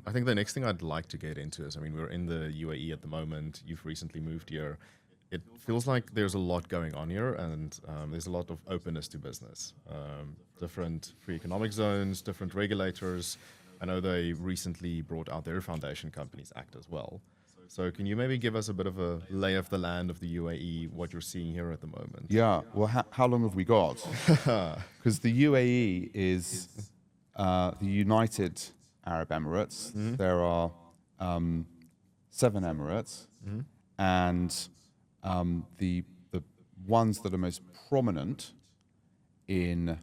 I think the next thing I'd like to get into is, I mean, we're in the UAE at the moment. You've recently moved here. It feels like there's a lot going on here, and there's a lot of openness to business. Different free economic zones, different regulators. I know they recently brought out their Foundation Companies Act as well. So can you maybe give us a bit of a lay of the land of the UAE, what you're seeing here at the moment? Yeah, well, how long have we got? Because the UAE is the United Arab Emirates. There are 7 Emirates, and the ones that are most prominent in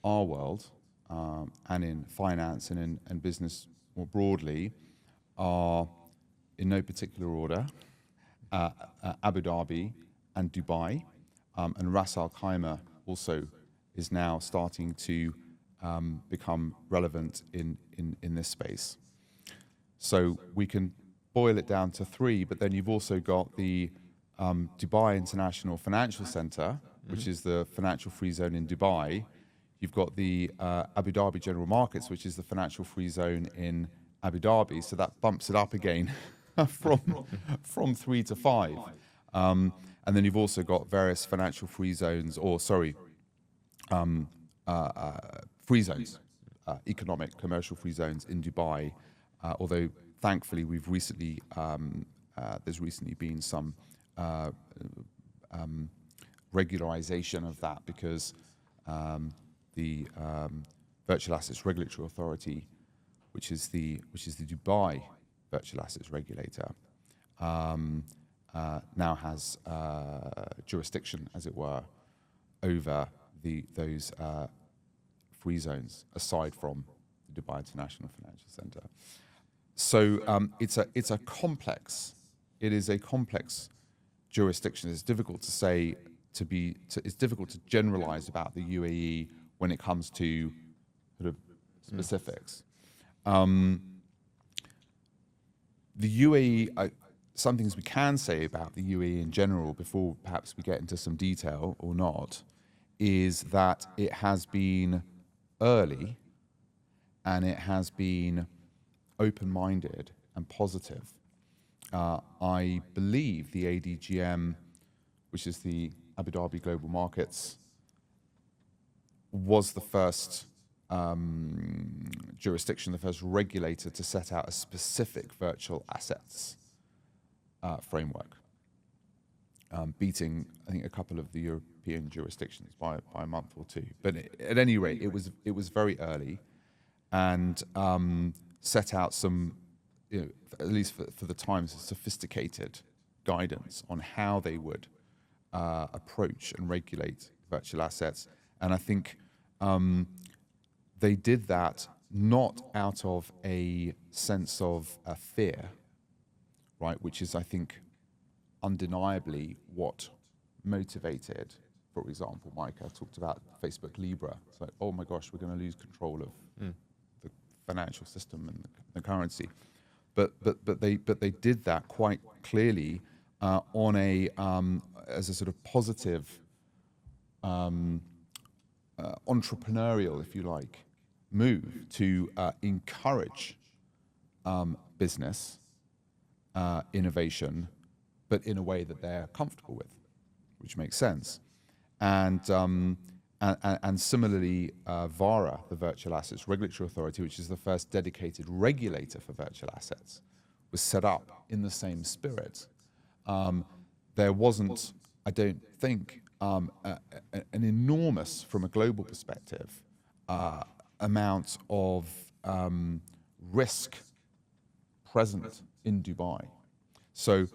our world and in finance and in business more broadly are, in no particular order, Abu Dhabi and Dubai, and Ras Al Khaimah also is now starting to become relevant in this space. So we can boil it down to 3, but then you've also got the Dubai International Financial Center, which is the financial free zone in Dubai. You've got the Abu Dhabi General Markets, which is the financial free zone in Abu Dhabi. So that bumps it up again from 3 to 5. And then you've also got various financial free zones, or sorry, free zones, economic, commercial free zones in Dubai. Although thankfully we've recently, there's recently been some regularization of that, because the Virtual Assets Regulatory Authority, which is the Dubai Virtual Assets Regulator, now has jurisdiction, as it were, over those free zones, aside from the Dubai International Financial Center. So it's a complex. It is a complex jurisdiction. It's difficult to say it's difficult to generalize about the UAE when it comes to sort of specifics. The UAE, some things we can say about the UAE in general before perhaps we get into some detail or not, is that it has been early and it has been open-minded and positive. I believe the ADGM, which is the Abu Dhabi Global Markets, was the first jurisdiction, the first regulator to set out a specific virtual assets framework, beating, I think, a couple of the European jurisdictions by a month or 2. But at any rate, it was very early, and set out some, at least for the times, sophisticated guidance on how they would approach and regulate virtual assets. And I think they did that not out of a sense of fear, right, which is, I think, undeniably what motivated, for example, Micah talked about Facebook Libra. It's like, oh my gosh, we're going to lose control of the financial system and the currency. But they did that quite clearly on a as a sort of positive entrepreneurial, if you like, move to encourage business innovation, but in a way that they're comfortable with, which makes sense. And similarly, VARA, the Virtual Assets Regulatory Authority, which is the first dedicated regulator for virtual assets, was set up in the same spirit. There wasn't, I don't think, an enormous, from a global perspective, amount of risk present in Dubai. So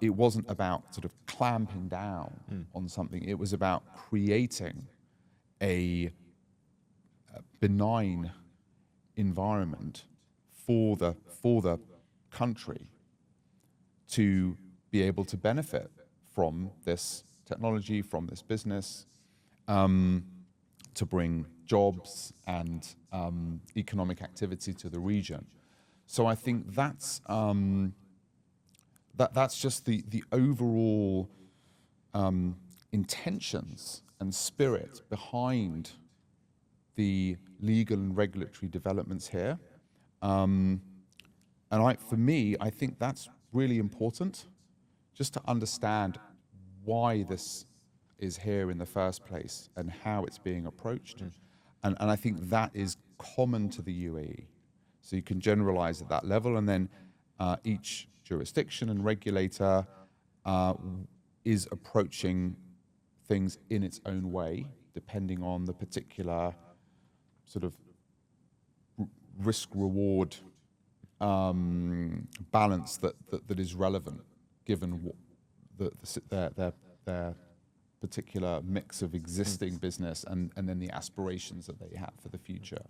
it wasn't about sort of clamping down on something. It was about creating a benign environment for the country to be able to benefit from this technology, from this business, to bring jobs and economic activity to the region. So I think that's just the overall intentions and spirit behind the legal and regulatory developments here. And for me, I think that's really important, just to understand why this is here in the first place and how it's being approached. And I think that is common to the UAE. So you can generalize at that level, and then each jurisdiction and regulator is approaching things in its own way, depending on the particular sort of risk-reward balance that is relevant, given their particular mix of existing business and then the aspirations that they have for the future.